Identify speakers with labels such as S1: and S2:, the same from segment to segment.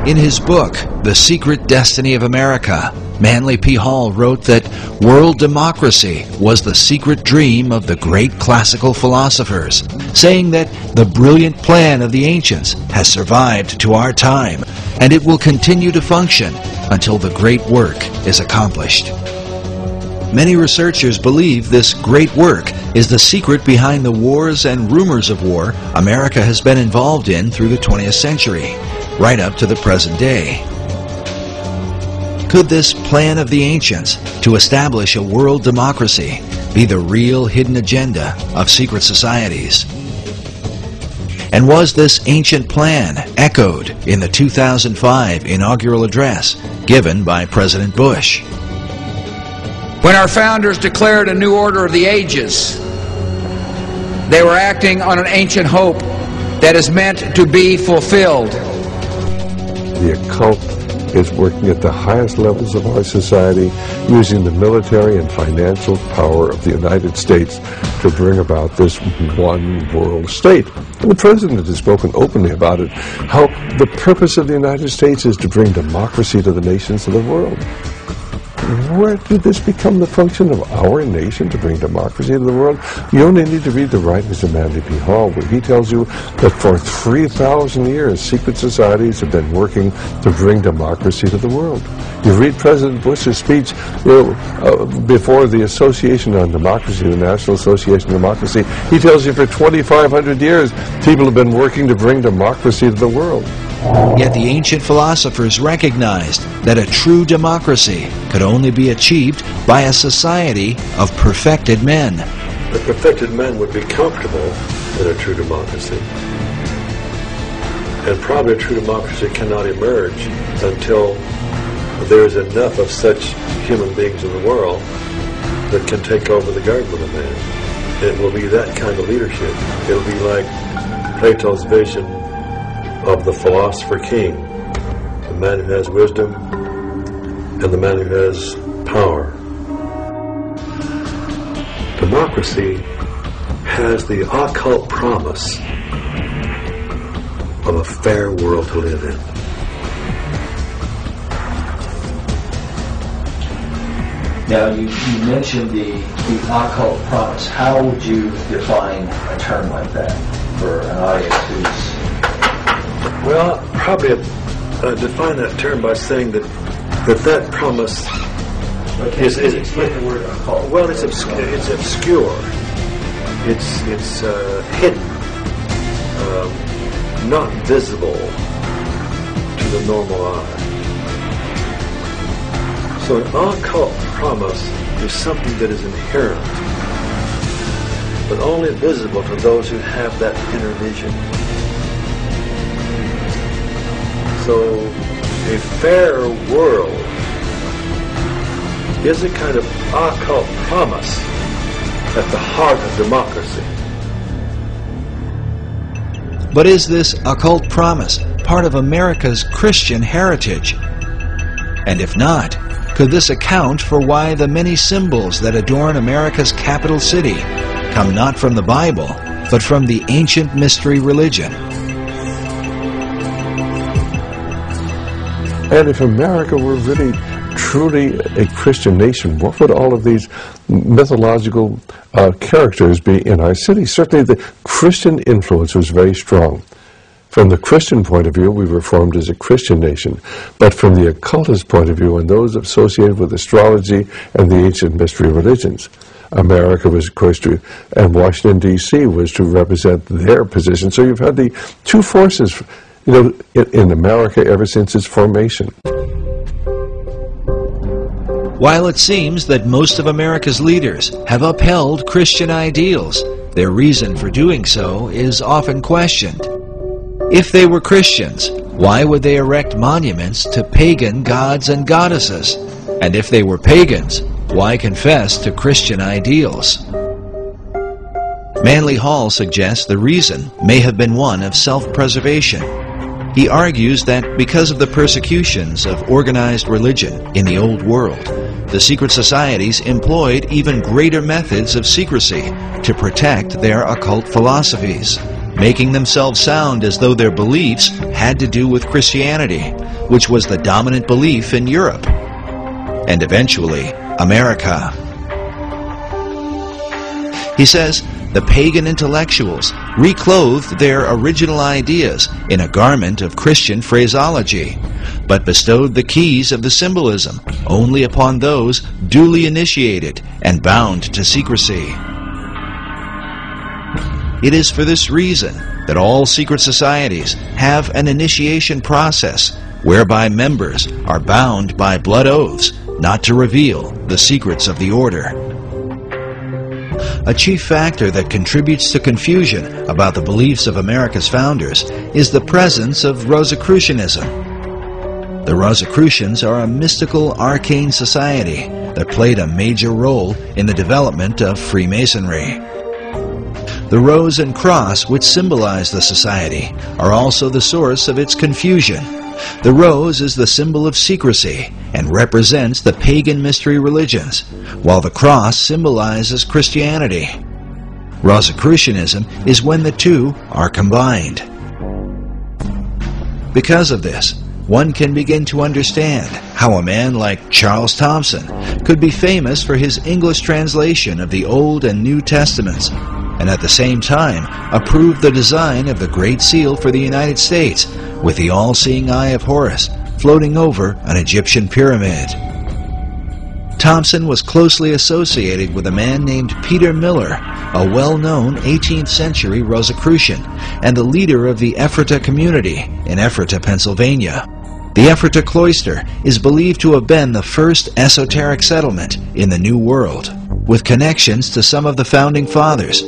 S1: In his book, The Secret Destiny of America, Manly P. Hall wrote that world democracy was the secret dream of the great classical philosophers, saying that the brilliant plan of the ancients has survived to our time, and it will continue to function until the great work is accomplished. Many researchers believe this great work is the secret behind the wars and rumors of war America has been involved in through the 20th century, right up to the present day. Could this plan of the ancients to establish a world democracy be the real hidden agenda of secret societies? And was this ancient plan echoed in the 2005 inaugural address given by President Bush?
S2: When our founders declared a new order of the ages, they were acting on an ancient hope that is meant to be fulfilled.
S3: The occult is working at the highest levels of our society, using the military and financial power of the United States to bring about this one world state. And the President has spoken openly about it, how the purpose of the United States is to bring democracy to the nations of the world. Where did this become the function of our nation, to bring democracy to the world? You only need to read the writings of Manly P. Hall, where he tells you that for 3,000 years, secret societies have been working to bring democracy to the world. You read President Bush's speech before the Association on Democracy, the National Association on Democracy. He tells you for 2,500 years, people have been working to bring democracy to the world.
S1: Yet the ancient philosophers recognized that a true democracy could only be achieved by a society of perfected men.
S3: The perfected men would be comfortable in a true democracy. And probably a true democracy cannot emerge until there is enough of such human beings in the world that can take over the government of man. It will be that kind of leadership. It will be like Plato's vision of the philosopher king, the man who has wisdom and the man who has power. Democracy has the occult promise of a fair world to live in.
S4: Now, you mentioned the occult promise. How would you define a term like that for an audience who's...
S3: Well, probably define that term by saying that promise is
S4: explain the word occult.
S3: Well, it's obscure. It's hidden, not visible to the normal eye. So an occult promise is something that is inherent, but only visible to those who have that inner vision. So a fair world is a kind of occult promise at the heart of democracy.
S1: But is this occult promise part of America's Christian heritage? And if not, could this account for why the many symbols that adorn America's capital city come not from the Bible, but from the ancient mystery religion?
S3: And if America were really, truly a Christian nation, what would all of these mythological characters be in our city? Certainly the Christian influence was very strong. From the Christian point of view, we were formed as a Christian nation. But from the occultist point of view, and those associated with astrology and the ancient mystery religions, America was, of course, and Washington, D.C. was to represent their position. So you've had the two forces, in America ever since its formation.
S1: While it seems that most of America's leaders have upheld Christian ideals, their reason for doing so is often questioned. If they were Christians, why would they erect monuments to pagan gods and goddesses? And if they were pagans, why confess to Christian ideals? Manly Hall suggests the reason may have been one of self-preservation. He argues that because of the persecutions of organized religion in the Old World, the secret societies employed even greater methods of secrecy to protect their occult philosophies, making themselves sound as though their beliefs had to do with Christianity, which was the dominant belief in Europe, and eventually America. He says the pagan intellectuals reclothed their original ideas in a garment of Christian phraseology, but bestowed the keys of the symbolism only upon those duly initiated and bound to secrecy. It is for this reason that all secret societies have an initiation process whereby members are bound by blood oaths not to reveal the secrets of the order. A chief factor that contributes to confusion about the beliefs of America's founders is the presence of Rosicrucianism. The Rosicrucians are a mystical, arcane society that played a major role in the development of Freemasonry. The rose and cross, which symbolize the society, are also the source of its confusion. The rose is the symbol of secrecy and represents the pagan mystery religions, while the cross symbolizes Christianity. Rosicrucianism is when the two are combined. Because of this, one can begin to understand how a man like Charles Thomson could be famous for his English translation of the Old and New Testaments, and at the same time approved the design of the Great Seal for the United States with the all-seeing eye of Horus floating over an Egyptian pyramid. Thomson was closely associated with a man named Peter Miller, a well-known 18th century Rosicrucian and the leader of the Ephrata community in Ephrata, Pennsylvania. The Ephrata cloister is believed to have been the first esoteric settlement in the New World, with connections to some of the founding fathers,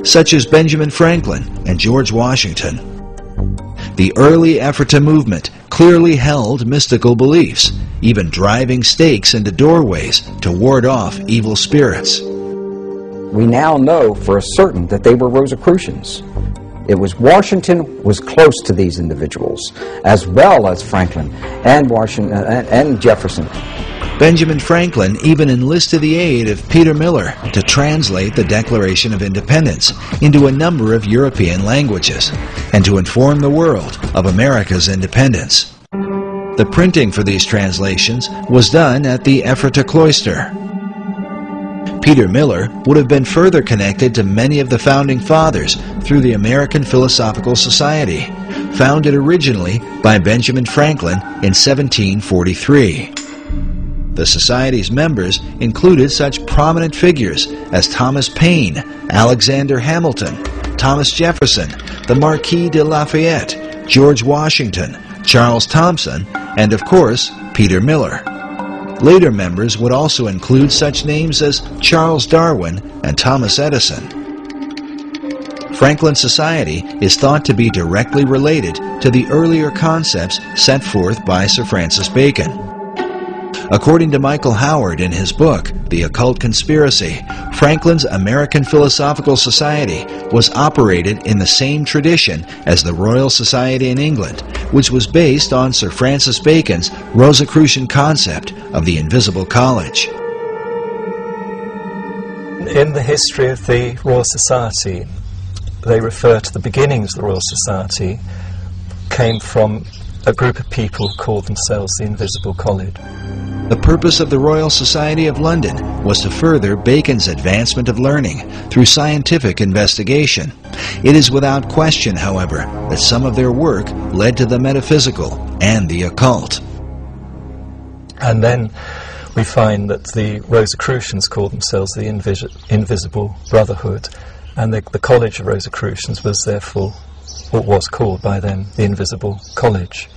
S1: such as Benjamin Franklin and George Washington. The early Ephrata movement clearly held mystical beliefs, even driving stakes into doorways to ward off evil spirits.
S5: We now know for certain that they were Rosicrucians. It was Washington was close to these individuals, as well as Franklin and Jefferson.
S1: Benjamin Franklin even enlisted the aid of Peter Miller to translate the Declaration of Independence into a number of European languages and to inform the world of America's independence. The printing for these translations was done at the Ephrata cloister. Peter Miller would have been further connected to many of the founding fathers through the American Philosophical Society, founded originally by Benjamin Franklin in 1743. The Society's members included such prominent figures as Thomas Paine, Alexander Hamilton, Thomas Jefferson, the Marquis de Lafayette, George Washington, Charles Thomson, and of course, Peter Miller. Later members would also include such names as Charles Darwin and Thomas Edison. Franklin Society is thought to be directly related to the earlier concepts set forth by Sir Francis Bacon. According to Michael Howard in his book, The Occult Conspiracy, Franklin's American Philosophical Society was operated in the same tradition as the Royal Society in England, which was based on Sir Francis Bacon's Rosicrucian concept of the Invisible College.
S6: In the history of the Royal Society, they refer to the beginnings of the Royal Society came from a group of people who called themselves the Invisible College.
S1: The purpose of the Royal Society of London was to further Bacon's advancement of learning through scientific investigation. It is without question, however, that some of their work led to the metaphysical and the occult.
S6: And then we find that the Rosicrucians called themselves the Invisible Brotherhood, and the College of Rosicrucians was therefore, what was called by them, the Invisible College.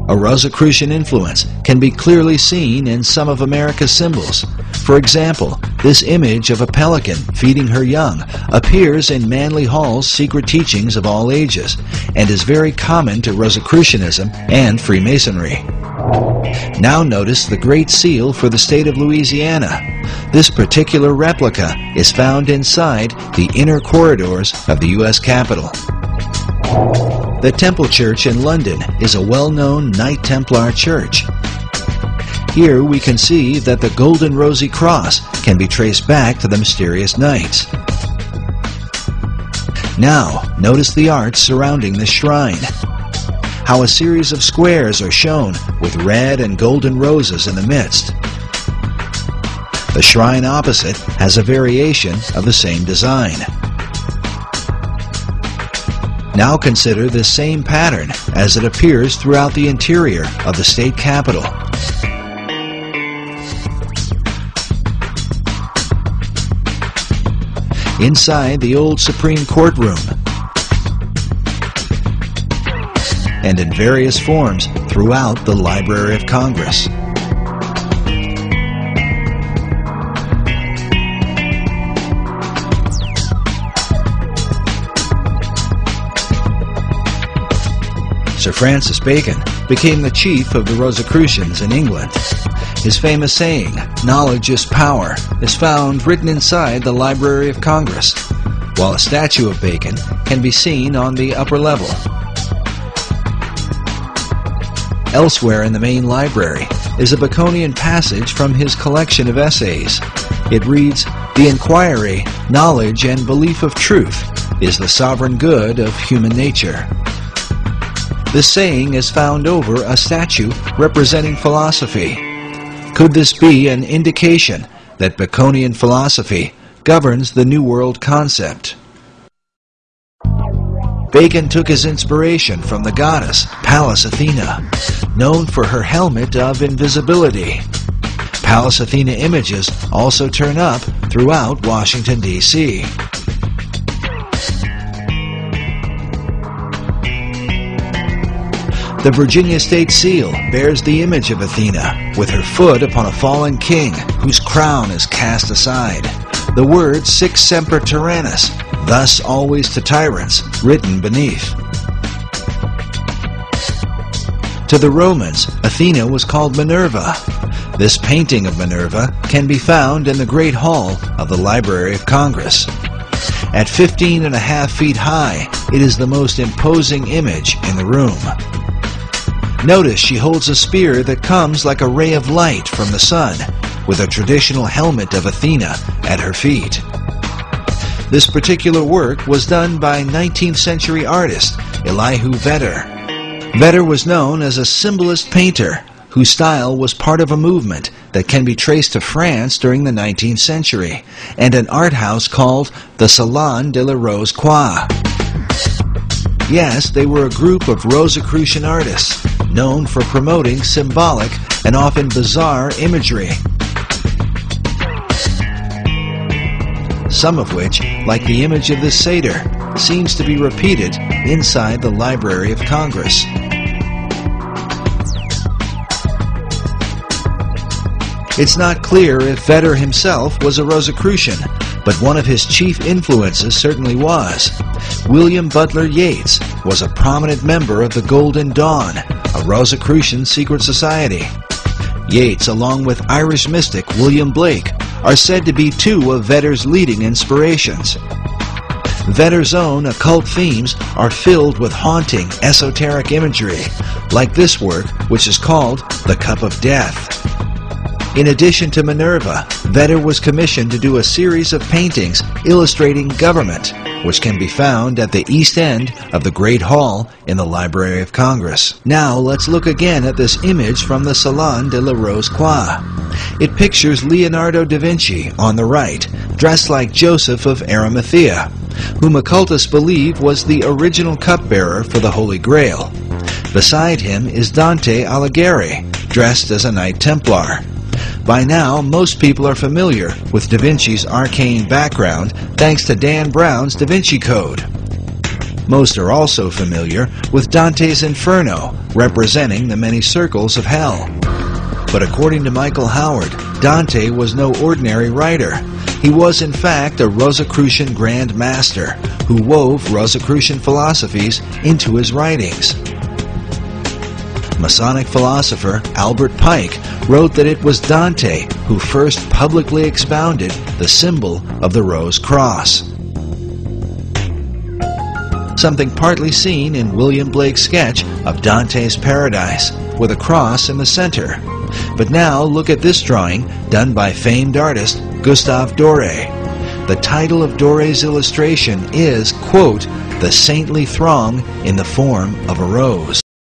S1: A Rosicrucian influence can be clearly seen in some of America's symbols. For example, this image of a pelican feeding her young appears in Manly Hall's Secret Teachings of All Ages and is very common to Rosicrucianism and Freemasonry. Now notice the Great Seal for the state of Louisiana. This particular replica is found inside the inner corridors of the U.S. Capitol. The Temple Church in London is a well-known Knight Templar church. Here we can see that the Golden Rosy Cross can be traced back to the mysterious knights. Now, notice the arts surrounding the shrine. how a series of squares are shown with red and golden roses in the midst. The shrine opposite has a variation of the same design. Now consider this same pattern as it appears throughout the interior of the state capitol. Inside the old Supreme Court room, and in various forms throughout the Library of Congress. Sir Francis Bacon became the chief of the Rosicrucians in England. His famous saying, "Knowledge is power," is found written inside the Library of Congress, while a statue of Bacon can be seen on the upper level. Elsewhere in the main library is a Baconian passage from his collection of essays. It reads, "The inquiry, knowledge, and belief of truth is the sovereign good of human nature." This saying is found over a statue representing philosophy. Could this be an indication that Baconian philosophy governs the New World concept? Bacon took his inspiration from the goddess Pallas Athena, known for her helmet of invisibility. Pallas Athena images also turn up throughout Washington, D.C. The Virginia state seal bears the image of Athena, with her foot upon a fallen king whose crown is cast aside. The word "Sic semper tyrannis," thus always to tyrants, written beneath. To the Romans, Athena was called Minerva. This painting of Minerva can be found in the Great Hall of the Library of Congress. At 15.5 feet high, it is the most imposing image in the room. Notice she holds a spear that comes like a ray of light from the sun, with a traditional helmet of Athena at her feet. This particular work was done by 19th century artist Elihu Vedder. Vedder was known as a symbolist painter whose style was part of a movement that can be traced to France during the 19th century, and an art house called the Salon de la Rose Croix. Yes, they were a group of Rosicrucian artists, known for promoting symbolic and often bizarre imagery. Some of which, like the image of this satyr, seems to be repeated inside the Library of Congress. It's not clear if Vedder himself was a Rosicrucian, but one of his chief influences certainly was. William Butler Yeats was a prominent member of the Golden Dawn, a Rosicrucian secret society. Yeats, along with Irish mystic William Blake, are said to be two of Vedder's leading inspirations. Vedder's own occult themes are filled with haunting, esoteric imagery, like this work, which is called The Cup of Death. In addition to Minerva, Vedder was commissioned to do a series of paintings illustrating government, which can be found at the east end of the Great Hall in the Library of Congress. Now let's look again at this image from the Salon de la Rose Croix. It pictures Leonardo da Vinci on the right, dressed like Joseph of Arimathea, whom occultists believe was the original cupbearer for the Holy Grail. Beside him is Dante Alighieri, dressed as a Knight Templar. By now, most people are familiar with Da Vinci's arcane background thanks to Dan Brown's Da Vinci Code. Most are also familiar with Dante's Inferno, representing the many circles of hell. But according to Michael Howard, Dante was no ordinary writer. He was in fact a Rosicrucian Grand Master who wove Rosicrucian philosophies into his writings. Masonic philosopher Albert Pike wrote that it was Dante who first publicly expounded the symbol of the Rose Cross. Something partly seen in William Blake's sketch of Dante's Paradise, with a cross in the center. But now look at this drawing done by famed artist Gustave Doré. The title of Doré's illustration is, quote, "The saintly throng in the form of a rose."